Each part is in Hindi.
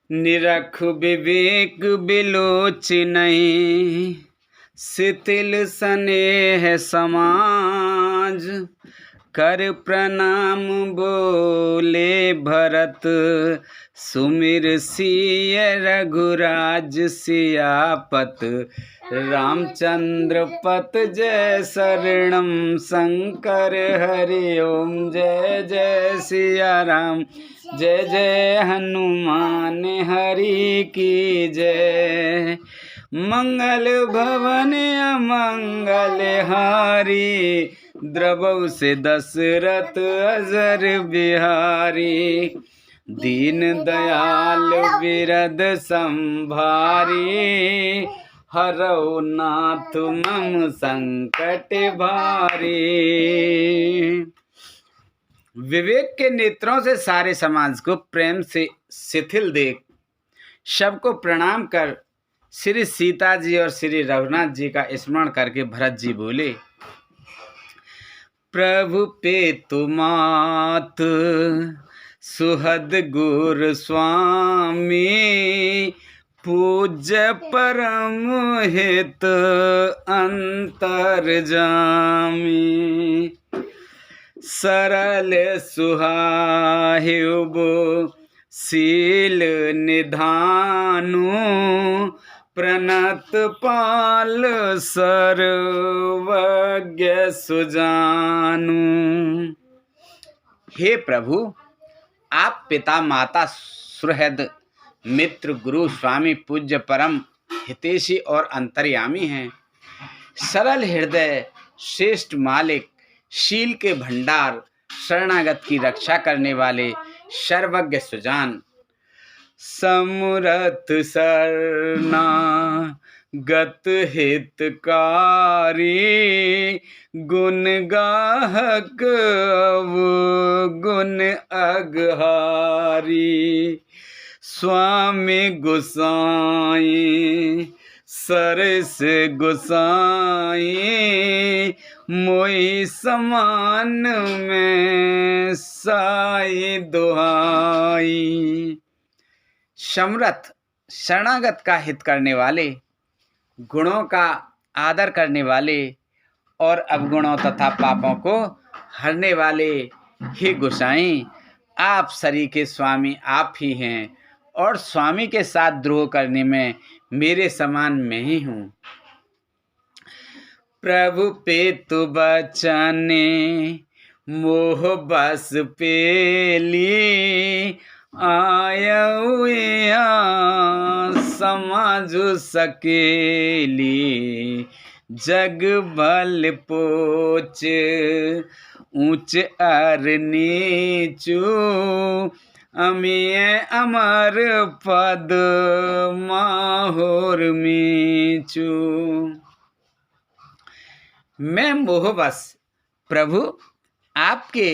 निरख विवेक बिलोचनहि, शिथिल स्नेह समाज। कर प्रणाम बोले भरत, सुमिर सिय रघुराज सियापत। रामचंद्र पत जय शरणम शंकर हरि ओम। जय जय सिया राम, जय जय हनुमान हरि की जय। मंगल भवन अमंगल हारी, द्रवौ से दशरथ अजर बिहारी। दीन दयाल बिरद संभारी, हरौ नाथ मम संकट भारी। विवेक के नेत्रों से सारे समाज को प्रेम से शिथिल देख, सबको प्रणाम कर श्री सीता जी और श्री रघुनाथ जी का स्मरण करके भरत जी बोले, प्रभु पे तुमात सुहद गुर स्वामी। पूज्य परम हित अंतर जामी। सरल सुहाहिब शील निधानु, प्रणत पाल सर्वज्ञ सुजानु। हे प्रभु, आप पिता माता सुहृद मित्र गुरु स्वामी पूज्य परम हितैषी और अंतर्यामी हैं। सरल हृदय श्रेष्ठ मालिक, शील के भंडार, शरणागत की रक्षा करने वाले सर्वज्ञ सुजान। समरथ सरना गत हितकारी, गुण गाहक गुण अगहारी। स्वामी गोसाई सरस गोसाई, मोहि समान में साई दुहाई। समरथ शरणागत का हित करने वाले, गुणों का आदर करने वाले और अवगुणों तथा पापों को हरने वाले, हे गोसाई, आप सरी के स्वामी आप ही हैं और स्वामी के साथ द्रोह करने में मेरे समान मैं ही हूँ। प्रभु पेतु बचने मोह बस पेली, आयऊ यहाँ समाजु सकेली। जग बल पोच ऊंच अर नीचू, अमिय अमर पद माहुर मीचू। मैं मोहबस प्रभु आपके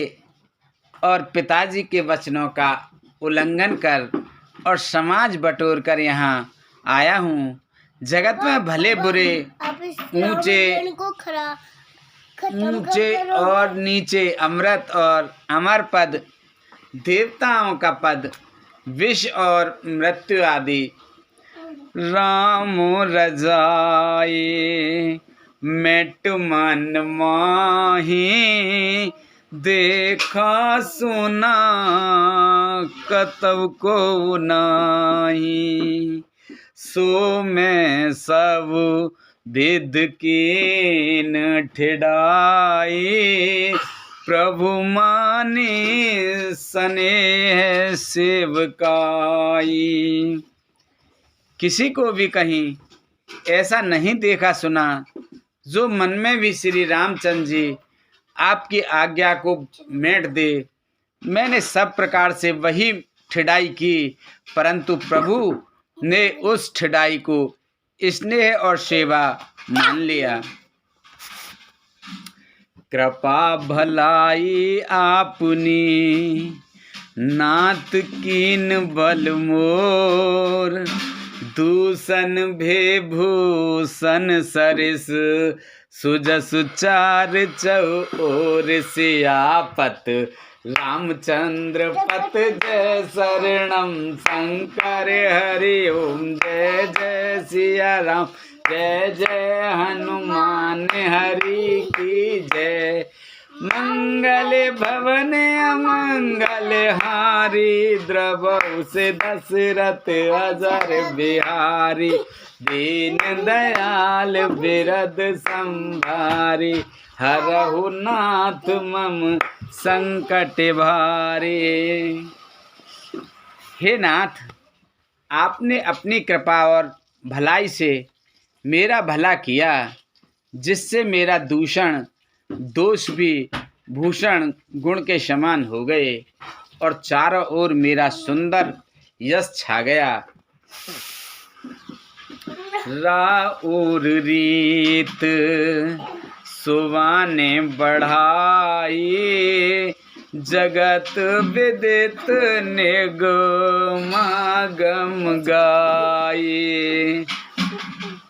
और पिताजी के वचनों का उल्लंघन कर और समाज बटोर कर यहाँ आया हूँ। जगत में भले बुरे, ऊंचे और नीचे, अमृत और अमर पद, देवताओं का पद, विष और मृत्यु आदि। राम रजाए मेट मन माही, देखा सुना कतव को नाही। सो मैं सब विद कीन ठिड़ाई, प्रभु मानी स्नेह सेवकाई। किसी को भी कहीं ऐसा नहीं देखा सुना जो मन में भी श्री रामचंद्र जी आपकी आज्ञा को मेट दे। मैंने सब प्रकार से वही ठिड़ाई की, परंतु प्रभु ने उस ठिड़ाई को स्नेह और सेवा मान लिया। कृपा भलाई आपनी नाथ कीन बल मोर, दूषण भेभूषण सरिस सुजसु चार चौर। सियापत रामचंद्र पत जय शरणम शंकर हरि ओम जय जय सिया राम जय जय हनुमान हरि की जय। मंगल भवन अमंगल हारी द्रवहु से दशरथ अजर बिहारी दीन दयाल बिरद संभारी हरहु नाथ मम संकट भारी। हे नाथ, आपने अपनी कृपा और भलाई से मेरा भला किया, जिससे मेरा दूषण दोष भी भूषण गुण के समान हो गए और चारों ओर मेरा सुंदर यश छा गया। राउर रीत सुबाने बढ़ाई जगत विदित निगमागम गाई।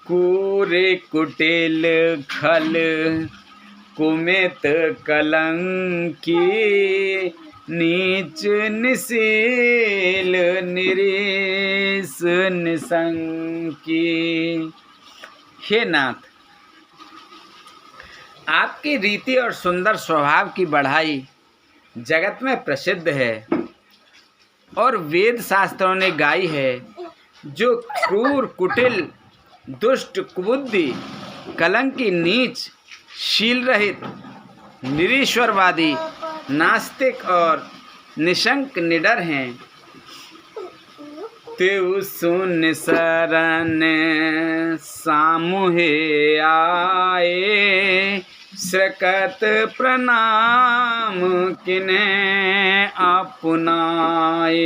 कूरे कुटिल खल कुमित कलंकी नीच निशील निरीस निसंकी। हे नाथ, आपकी रीति और सुंदर स्वभाव की बढ़ाई जगत में प्रसिद्ध है और वेद शास्त्रों ने गाई है। जो क्रूर कुटिल दुष्ट कुबुद्धि कलंकी नीच शील रहित निरीश्वरवादी नास्तिक और निशंक निडर हैं, तेउ सुन शरण सामुहे आए श्रकत प्रणाम किन्हें अपनाए।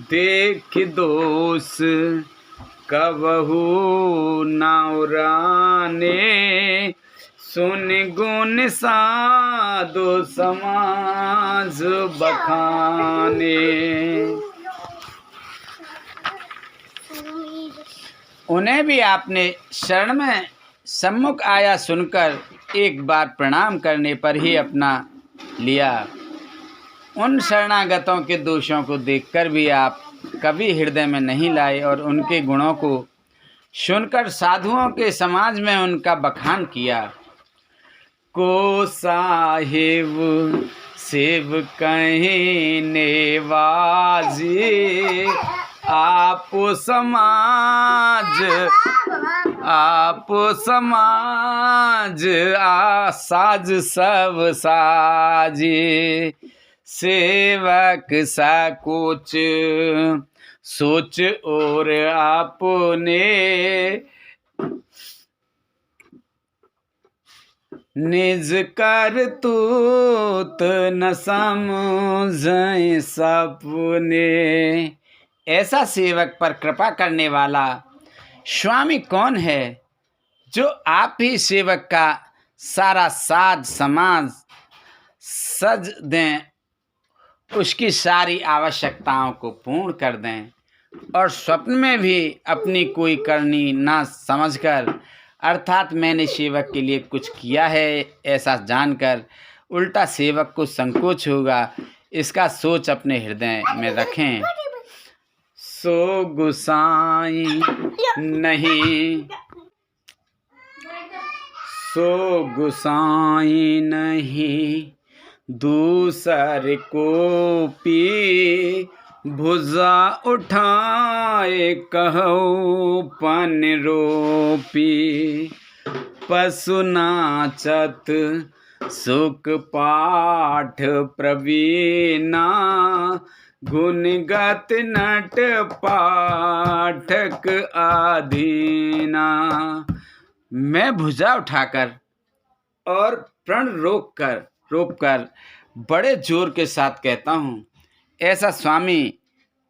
देख दोष कबहू नाउराने सुन गुण साधु समाज बखाने। उन्हें भी आपने शरण में सम्मुख आया सुनकर एक बार प्रणाम करने पर ही अपना लिया। उन शरणागतों के दोषों को देखकर भी आप कभी हृदय में नहीं लाए और उनके गुणों को सुनकर साधुओं के समाज में उनका बखान किया। को साहिब शिव कहीं नेवाजी आप समाज साज सब साजी। सेवक सा कुछ सोच और आपने निज कर तूत न समझें सपने। ऐसा सेवक पर कृपा करने वाला स्वामी कौन है जो आप ही सेवक का सारा साज समाज सज दें, उसकी सारी आवश्यकताओं को पूर्ण कर दें और स्वप्न में भी अपनी कोई करनी ना समझकर अर्थात मैंने सेवक के लिए कुछ किया है ऐसा जानकर उल्टा सेवक को संकोच होगा, इसका सोच अपने हृदय में रखें। सो गुसाई नहीं दूसर को पी भुजा उठाए कहो पन रोपी। पशु नाचत सुख पाठ प्रवीणा गुणगत नट पाठक आधीना। मैं भुजा उठाकर और प्रण रोककर बड़े जोर के साथ कहता हूँ, ऐसा स्वामी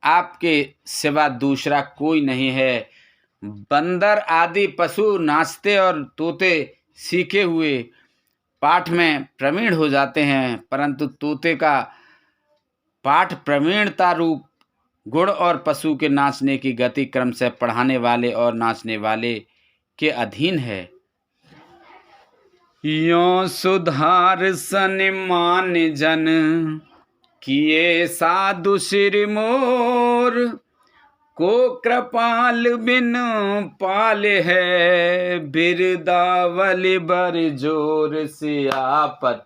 आपके सिवा दूसरा कोई नहीं है। बंदर आदि पशु नाचते और तोते सीखे हुए पाठ में प्रवीण हो जाते हैं, परंतु तोते का पाठ प्रवीणता रूप गुण और पशु के नाचने की गति क्रम से पढ़ाने वाले और नाचने वाले के अधीन है। यों सुधार सन्मान जन किए साधु सिर मोर, को कृपाल बिन पाल है बिरदावली बर जोर। सियापत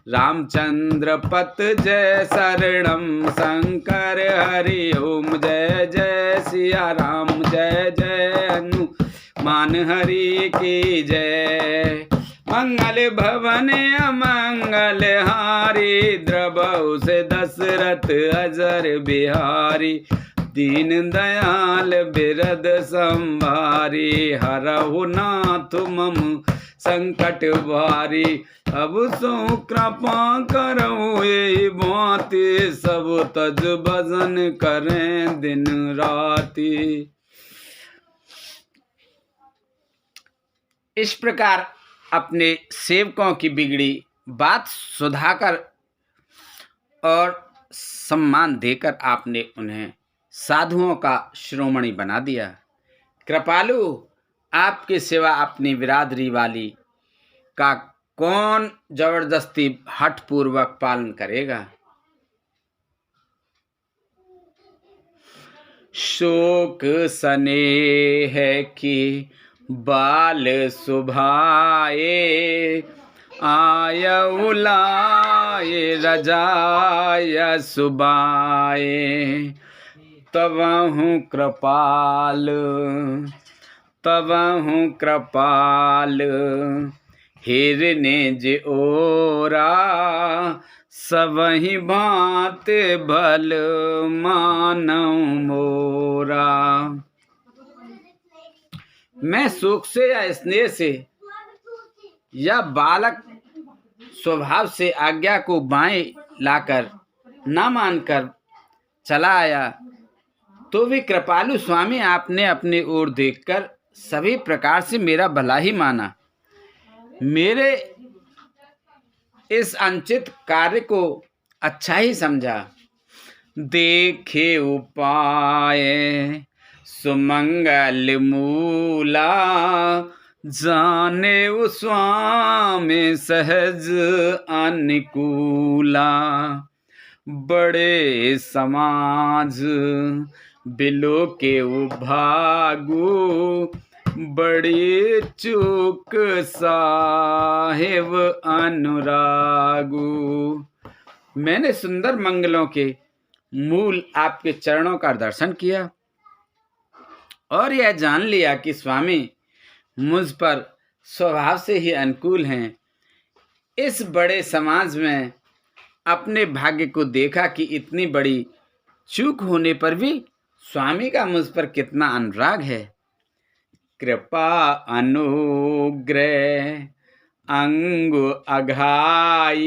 रामचंद्र पत जय शरणम शंकर हरि ओम। जय जय सिया राम जय जय हनुमान हरि की जय। मंगल भवन अमंगल हारी, द्रबहु से दशरथ अजर बिहारी। दीन दयाल बिरद संभारी, हरहु नाथ मम संकट भारी। अब सो कृपा करहु यही भांति, सब तज भजन करें दिन राति। इस प्रकार अपने सेवकों की बिगड़ी बात सुधाकर और सम्मान देकर आपने उन्हें साधुओं का शिरोमणि बना दिया। कृपालु, आपकी सेवा अपनी बिरादरी वाली का कौन जबरदस्ती हठपूर्वक पालन करेगा। शोक स्नेह की बाल सुभाए, आय उलाए रजाय सुबाए। तबहु कृपाल हिरने जे ओरा, सबहि भांत भल मानव मोरा। मैं सुख से या स्नेह से या बालक स्वभाव से आज्ञा को बाएं लाकर न मानकर चला आया, तो भी कृपालु स्वामी आपने अपनी ओर देखकर सभी प्रकार से मेरा भला ही माना। मेरे इस अनुचित कार्य को अच्छा ही समझा। देखे उपाय सुमंगल मूला, जाने वो स्वामी सहज अनुकूला। बड़े समाज बिलो के भागु, बड़ी चूक साहेब अनुरागु। मैंने सुंदर मंगलों के मूल आपके चरणों का दर्शन किया और यह जान लिया कि स्वामी मुझ पर स्वभाव से ही अनुकूल हैं। इस बड़े समाज में अपने भाग्य को देखा कि इतनी बड़ी चूक होने पर भी स्वामी का मुझ पर कितना अनुराग है। कृपा अनुग्रह अंग अघाई,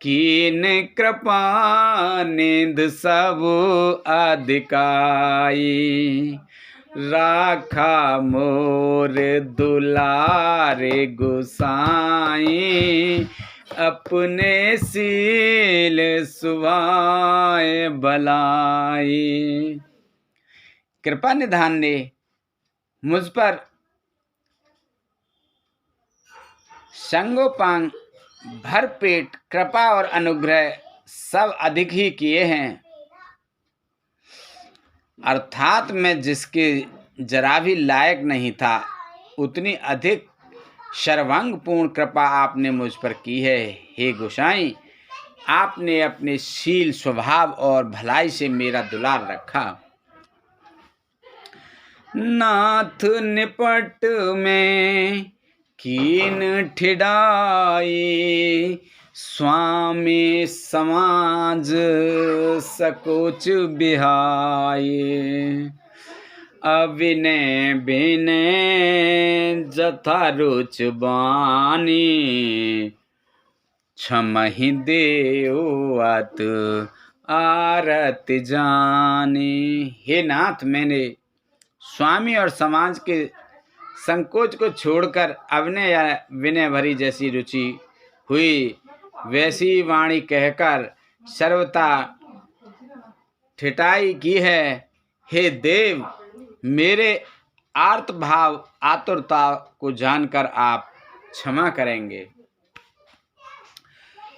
कीन कृपा निध सब अधिकाई। राखा मोर दुलारे गोसाई, अपने सील सुभाए भलाई। कृपा निधान ने मुझ पर संगोपांग भरपेट कृपा और अनुग्रह सब अधिक ही किए हैं। अर्थात मैं जिसके जरा भी लायक नहीं था, उतनी अधिक सर्वांगपूर्ण कृपा आपने मुझ पर की है। हे गोसाई, आपने अपने शील स्वभाव और भलाई से मेरा दुलार रखा। नाथ निपट में कीन ठिडाई, स्वामी समाज सकोच बिहाई। अविनय विनय जथा रुच बानी, क्षमहि देवत आरत जानी। हे नाथ, मैंने स्वामी और समाज के संकोच को छोड़कर अविनय या विनय भरी जैसी रुचि हुई वैसी वाणी कहकर सर्वथा ठिठाई की है। हे देव, मेरे आर्त भाव आतुरता को जानकर आप क्षमा करेंगे।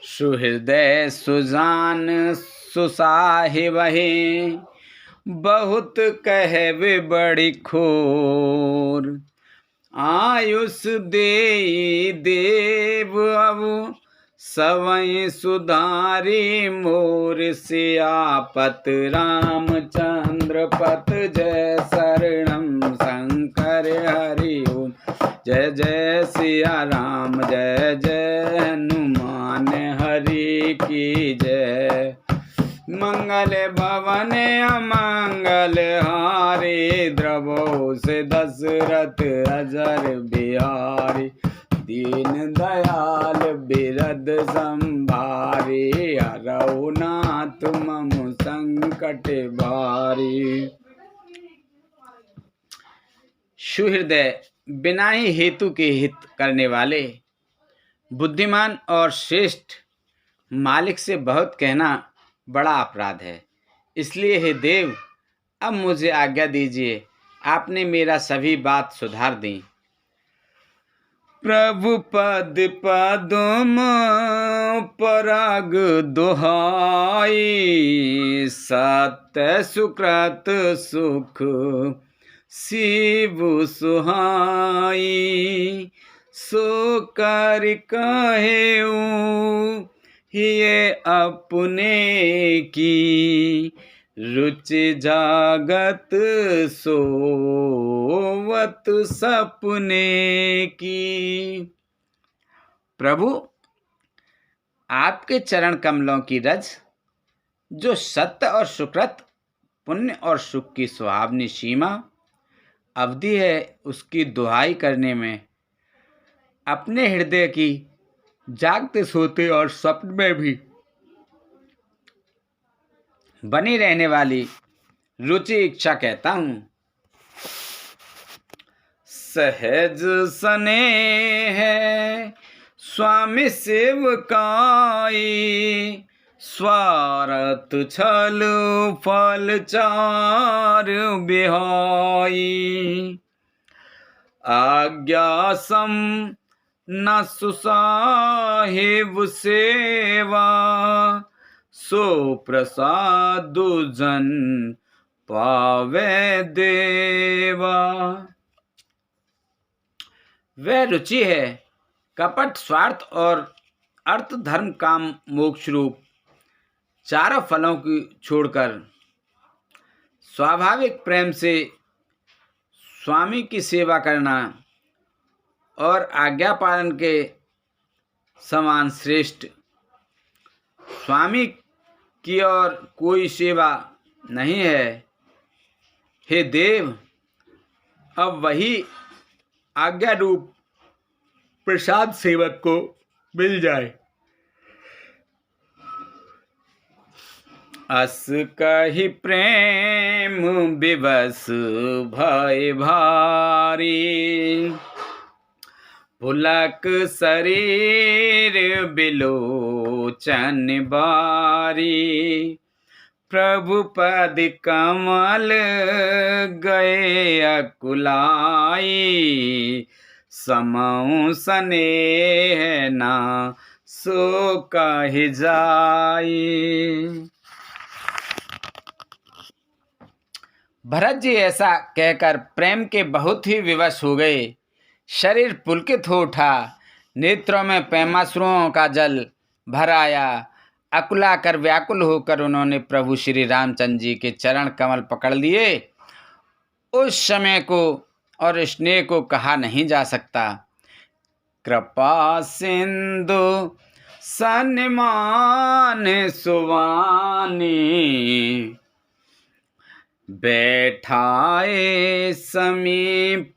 सुहृदय सुजान सुसाहिबहि, बहुत कहवे बड़ी खोर। आयुष देई देव अब सवै सुधारी मोर। सियापत रामचंद्र पत जय शरणम शंकर हरि ओम। जय जय सिया राम जय जय हनुमान हरि की जय। मंगल भवन अमंगल हारी, द्रवो से दशरथ अजर बिहारी। दीन दयाल बिरद संभारी, हरऊ नाथ मम संकट भारी। सुहृदय बिना ही हेतु के हित करने वाले, बुद्धिमान और श्रेष्ठ मालिक से बहुत कहना बड़ा अपराध है। इसलिए हे देव, अब मुझे आज्ञा दीजिए, आपने मेरा सभी बात सुधार दी। प्रभु पद पदुम पराग दुहाई, सत्य सुकृत सुख शिव सुहाई। सो कर कहेऊ ये अपने की, रुचि जागत सोवत सपने की। प्रभु, आपके चरण कमलों की रज, जो सत्य और सुकृत, पुण्य और सुख की सुहावनी सीमा अवधि है, उसकी दुहाई करने में अपने हृदय की जागते सोते और स्वप्न में भी बनी रहने वाली रुचि इच्छा कहता हूँ। सहज स्नेह है स्वामी सेवकाई, स्वार्थ छल फल चार बिहाई। आज्ञा सम न सुसाहिब सेवा, सो प्रसाद जन पावे देवा। वह रुचि है कपट स्वार्थ और अर्थ धर्म काम मोक्ष रूप चारों फलों की छोड़कर स्वाभाविक प्रेम से स्वामी की सेवा करना और आज्ञा पालन के समान श्रेष्ठ स्वामी की और कोई सेवा नहीं है। हे देव, अब वही आज्ञा रूप प्रसाद सेवक को मिल जाए। अस कहि प्रेम विवश भय भारी, पुलक शरीर बिलोचन बारी। प्रभु पद कमल गए अकुलाई, समऊ स्नेह ना सो कहि जाई। भरत जी ऐसा कहकर प्रेम के बहुत ही विवश हो गए। शरीर पुलकित हो उठा, नेत्रों में प्रेमाश्रुओं का जल भर आया। अकुला कर व्याकुल होकर उन्होंने प्रभु श्री रामचंद्र जी के चरण कमल पकड़ लिए। उस समय को और स्नेह को कहा नहीं जा सकता। कृपा सिंधु सन्मान सुवानी, बैठाए समीप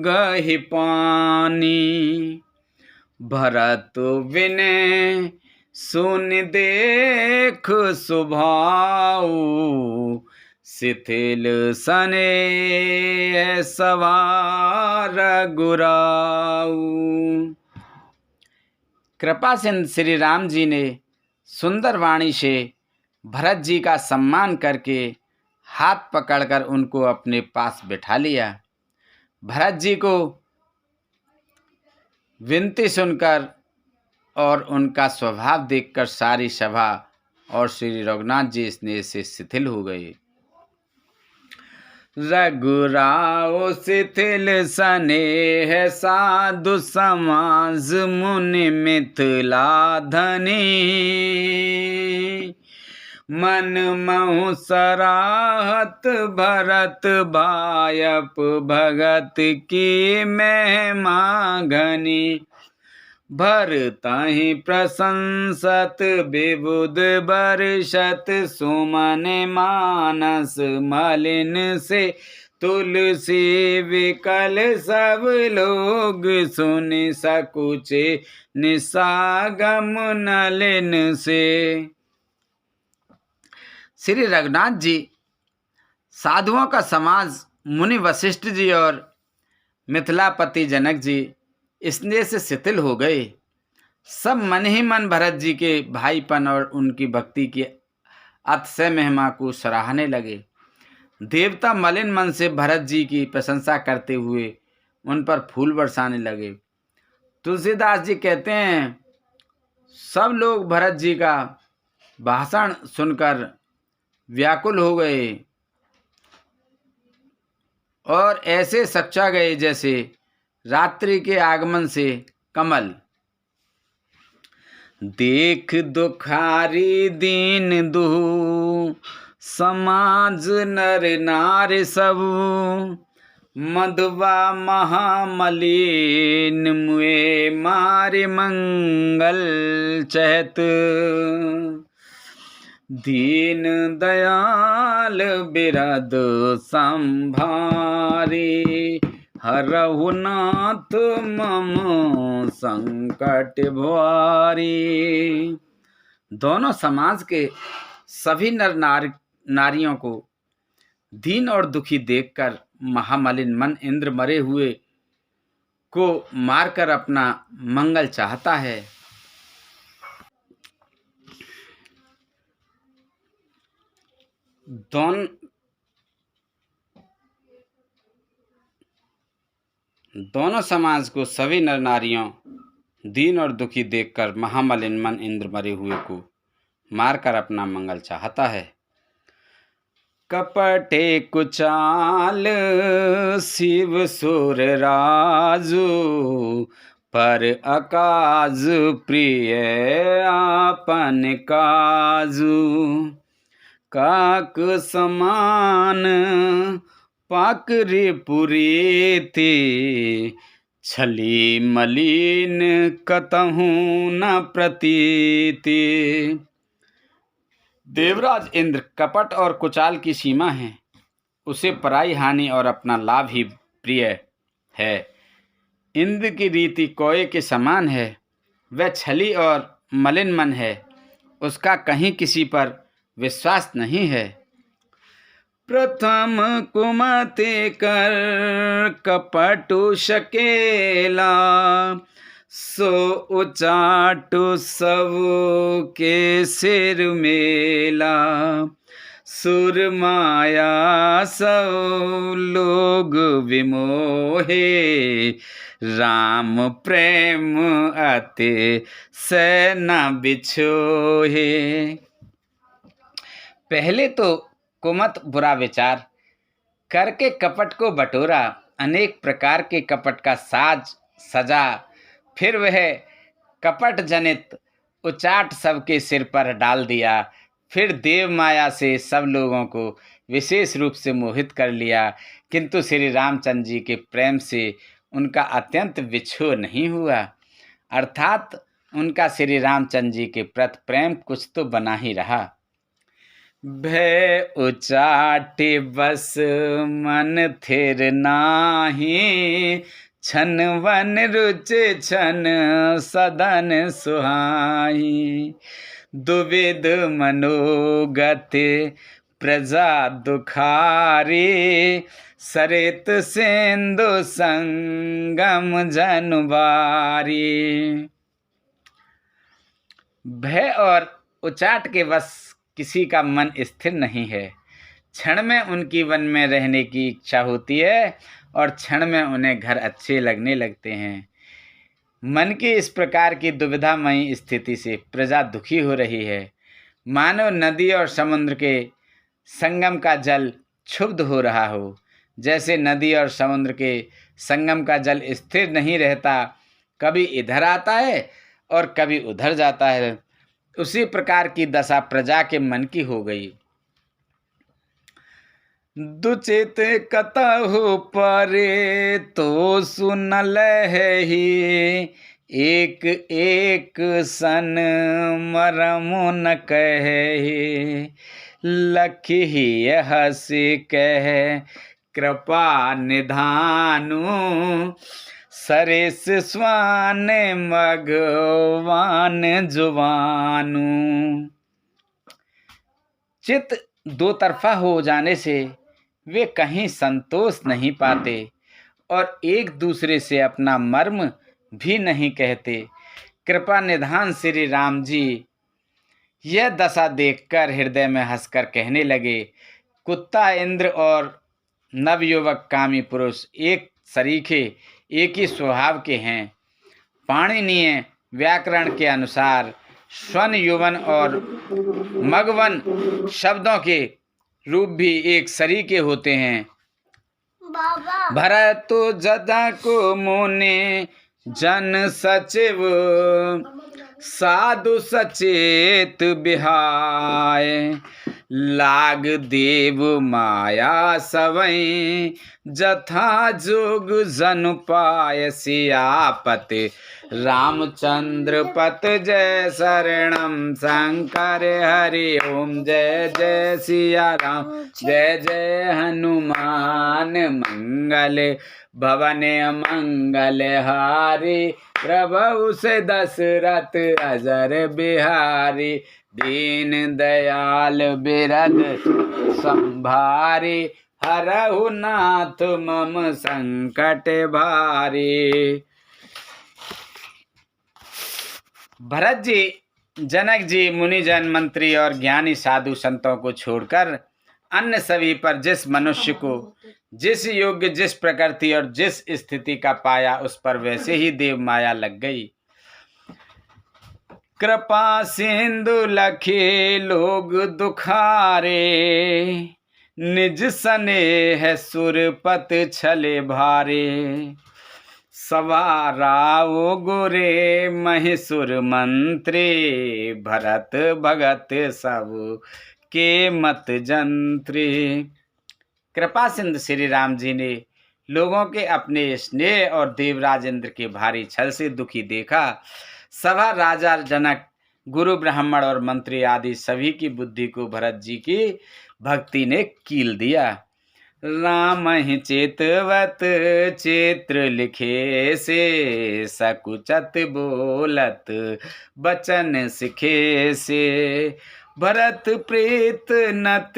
गहि पानी। भरत विनय सुन देख सुभाऊ, शिथिल सने सवार गुराऊ। कृपा सिंधु श्री राम जी ने सुंदर वाणी से भरत जी का सम्मान करके हाथ पकड़कर उनको अपने पास बिठा लिया। भरत जी को विनती सुनकर और उनका स्वभाव देखकर सारी सभा और श्री रघुनाथ जी स्नेह से शिथिल हो गए। रघुराव शिथिल स्नेह साधु समाज मुनि मिथिला धनी, मन महु सराहत भरत भायप भगत की महिमा घनी, भरताहि प्रशंसत विबुध बरसत, सुमन मानस मलिन से तुलसी विकल सब लोग, सुन सकुचे निसागम नलिन से। श्री रघुनाथ जी साधुओं का समाज मुनि वशिष्ठ जी और मिथिलापति जनक जी स्नेह से शिथिल हो गए। सब मन ही मन भरत जी के भाईपन और उनकी भक्ति की अतिशय महिमा को सराहने लगे। देवता मलिन मन से भरत जी की प्रशंसा करते हुए उन पर फूल बरसाने लगे। तुलसीदास जी कहते हैं, सब लोग भरत जी का भाषण सुनकर व्याकुल हो गए और ऐसे सच्चा गए जैसे रात्रि के आगमन से कमल। देख दुखारी दीन दुहु समाज नर नार सबु, मधुवा महामलिन मुए मारे मंगल चहत, दीन दयाल बिरद संभारी, हरहु नाथ मम संकट भारी। दोनों समाज के सभी नर नारियों को दीन और दुखी देखकर महामलिन मन इंद्र मरे हुए को मारकर अपना मंगल चाहता है। दोनों समाज को सभी नर नारियों दीन और दुखी देखकर महामलिन मन इंद्र मरे हुए को मारकर अपना मंगल चाहता है। कपटे कुचाल शिव सुर राजू, पर अकाज प्रिय आपन काजू, काक समान पाकरे पुरीते, छली मलिन कतहु न प्रतीति। देवराज इंद्र कपट और कुचाल की सीमा है, उसे पराई हानि और अपना लाभ ही प्रिय है। इंद्र की रीति कोए के समान है, वह छली और मलिन मन है, उसका कहीं किसी पर विश्वास नहीं है। प्रथम कुमते कर कपटु शकेला, सो उचाटु सब के सिर मेला, सुर माया सब लोग विमोहे, राम प्रेम अति से न बिछोहे। पहले तो कुमत बुरा विचार करके कपट को बटोरा, अनेक प्रकार के कपट का साज सजा, फिर वह कपट जनित उचाट सबके सिर पर डाल दिया। फिर देव माया से सब लोगों को विशेष रूप से मोहित कर लिया, किंतु श्री रामचंद्र जी के प्रेम से उनका अत्यंत विछोह नहीं हुआ, अर्थात उनका श्री रामचंद्र जी के प्रति प्रेम कुछ तो बना ही रहा। भय उचाटे बस मन थिर नाही, छन वन रुच छन सदन सुहाई, दुविध मनोगत प्रजा दुखारी, सरित सिंधु संगम जनवारी। भय और उचाट के बस किसी का मन स्थिर नहीं है। क्षण में उनकी वन में रहने की इच्छा होती है और क्षण में उन्हें घर अच्छे लगने लगते हैं। मन की इस प्रकार की दुविधामयी स्थिति से प्रजा दुखी हो रही है, मानो नदी और समुद्र के संगम का जल क्षुब्ध हो रहा हो। जैसे नदी और समुद्र के संगम का जल स्थिर नहीं रहता, कभी इधर आता है और कभी उधर जाता है, उसी प्रकार की दशा प्रजा के मन की हो गई। दुचित कतहु परे तो सुनल है ही, एक एक सन मरमु न कहे। लखी हस कह कृपा निधानु, सरेस स्वान मगवान जुवानु। चित दो तरफा हो जाने से वे कहीं संतोष नहीं पाते और एक दूसरे से अपना मर्म भी नहीं कहते। कृपा निधान श्री राम जी यह दशा देखकर हृदय में हंसकर कहने लगे, कुत्ता इंद्र और नवयुवक कामी पुरुष एक सरीखे, एक ही स्वभाव के हैं। पाणिनीय व्याकरण के अनुसार स्वन, युवन और मगवन शब्दों के रूप भी एक सरीखे होते हैं। भरत जदा को मुने जन सचिव, साधु सचेत बिहाय। लाग देव माया सवै, जथा जोग जन पाय। सियापति रामचंद्र पत जय शरणम, शंकर हरि ओम जय जय सिया राम, जय जय हनुमान। मंगल भवन मंगल हारी, प्रभु से दशरथ अजर बिहारी। दीन दयाल बिरद संभारी, हरहु नाथ मम संकट भारी। भरत जी, जनक जी, मुनिजन, मंत्री और ज्ञानी साधु संतों को छोड़कर अन्य सभी पर जिस मनुष्य को जिस योग्य, जिस प्रकृति और जिस स्थिति का पाया, उस पर वैसे ही देव माया लग गई। कृपा सिंधु लखे लोग दुखारे, निज स्नेह सुरपत छले भारे। सवाराव गुरे महिसुर मंत्री, भरत भगत सब के मत जंत्री। कृपा सिंधु श्री राम जी ने लोगों के अपने स्नेह और देवराज इंद्र के भारी छल से दुखी देखा। सभा, राजा, जनक, गुरु, ब्राह्मण और मंत्री आदि सभी की बुद्धि को भरत जी की भक्ति ने कील दिया। राम ही चेतवत चित्र लिखे से, सकुचत बोलत बचन सिखे से। भरत प्रीत नत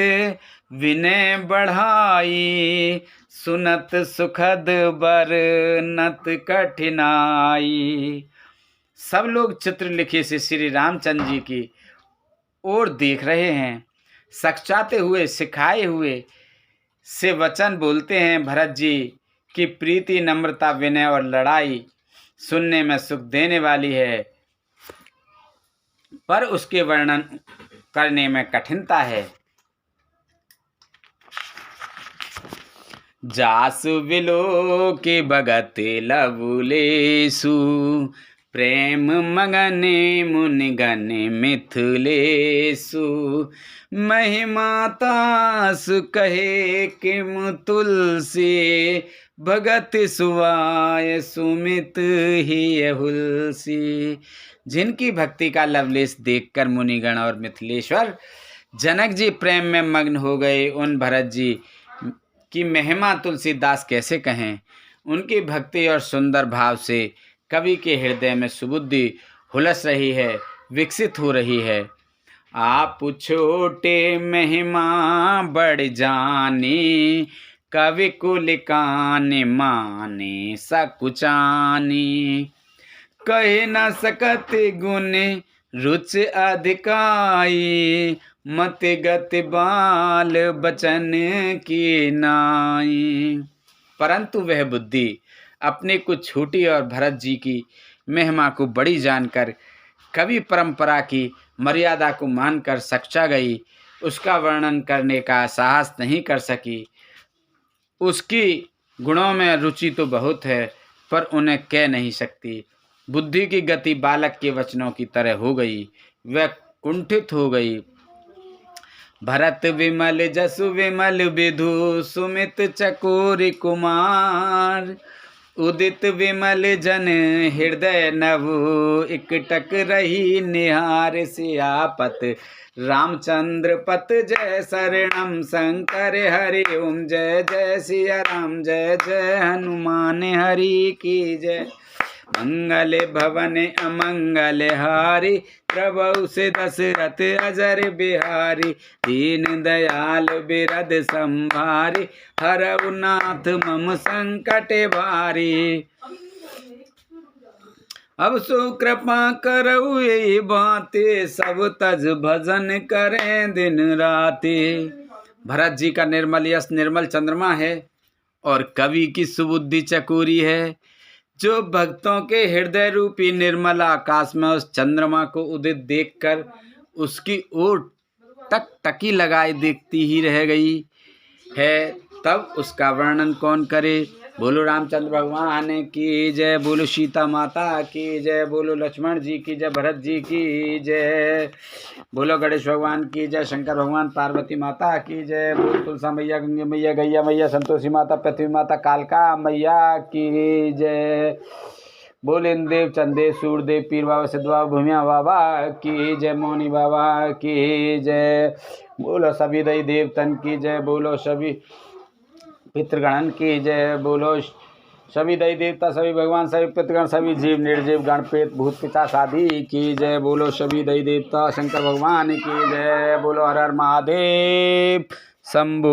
विनय बढ़ाई, सुनत सुखद बर नत कठिनाई। सब लोग चित्र लिखे से श्री रामचंद्र जी की ओर देख रहे हैं, सचाते हुए, सिखाए हुए से वचन बोलते हैं। भरत जी की प्रीति, नम्रता, विनय और लड़ाई सुनने में सुख देने वाली है, पर उसके वर्णन करने में कठिनता है। जासु विलो के भगत लवलेसु, प्रेम मगने मुनिगण मिथिलेसु। महिमा तासु कहे किम तुलसी, भगत सुवाय सुमित ही हुलसी। जिनकी भक्ति का लवलेश देखकर मुनिगण और मिथिलेश्वर जनक जी प्रेम में मग्न हो गए, उन भरत जी की महिमा तुलसीदास कैसे कहें। उनकी भक्ति और सुंदर भाव से कवि के हृदय में सुबुद्धि हुलस रही है, विकसित हो रही है। आप छोटे महिमा बढ़ जानी, कवि कुल कान माने सकुचानी। कहे न सकत गुण रुच अधिकाई, मत गति बाल बचन की नाई। परंतु वह बुद्धि अपने को छोटी और भरत जी की महिमा को बड़ी जानकर कवि परंपरा की मर्यादा को मानकर सच्चा गई, उसका वर्णन करने का साहस नहीं कर सकी। उसकी गुणों में रुचि तो बहुत है, पर उन्हें कह नहीं सकती। बुद्धि की गति बालक के वचनों की तरह हो गई, वह कुंठित हो गई। भरत विमल जसु विमल विधु, सुमित चकोर कुमार। उदित विमल जन हृदय नव, इकटक रही निहार। सियापत रामचंद्र पत जय शरणम, शंकर हरि ओम जय जय सिया राम, जय जय हनुमान हरि की जय। मंगल भवन अमंगल हारी, प्रभु से दशरथ अजर बिहारी। दीन दयाल बिरद संभारी, हरऊ नाथ मम संकट भारी। अब सो कृपा करऊ यही बातें, सब तज भजन करें दिन राते। भरत जी का निर्मल यश निर्मल चंद्रमा है और कवि की सुबुद्धि चकोरी है, जो भक्तों के हृदय रूपी निर्मल आकाश में उस चंद्रमा को उदित देखकर उसकी ओर टक टकी लगाए देखती ही रह गई है, तब उसका वर्णन कौन करे। बोलो रामचंद्र भगवान की जय, बोलो सीता माता की जय, बोलो लक्ष्मण जी की जय, भरत जी की जय, बोलो गणेश भगवान की जय, शंकर भगवान पार्वती माता की जय, बोलो तुलसा मैया, गंगे मैया, गैया मैया, संतोषी माता, पृथ्वी माता, कालका मैया की जय। बोल इंद्रदेव, चंदेव, सूर्यदेव, पीर बाबा, सिद्ध बाबा, भूमिया बाबा की जय, मौनी बाबा की जय। बोलो सभी दई देवतन की जय, बोलो सभी पितृगणन की जय, बोलो सभी दई देवता, सभी भगवान, सभी पितृगण, सभी जीव निर्जीव गण प्रेत भूत पिशाच आदि की जय। बोलो सभी दई देवता, शंकर भगवान की जय। बोलो हर हर महादेव शंभू।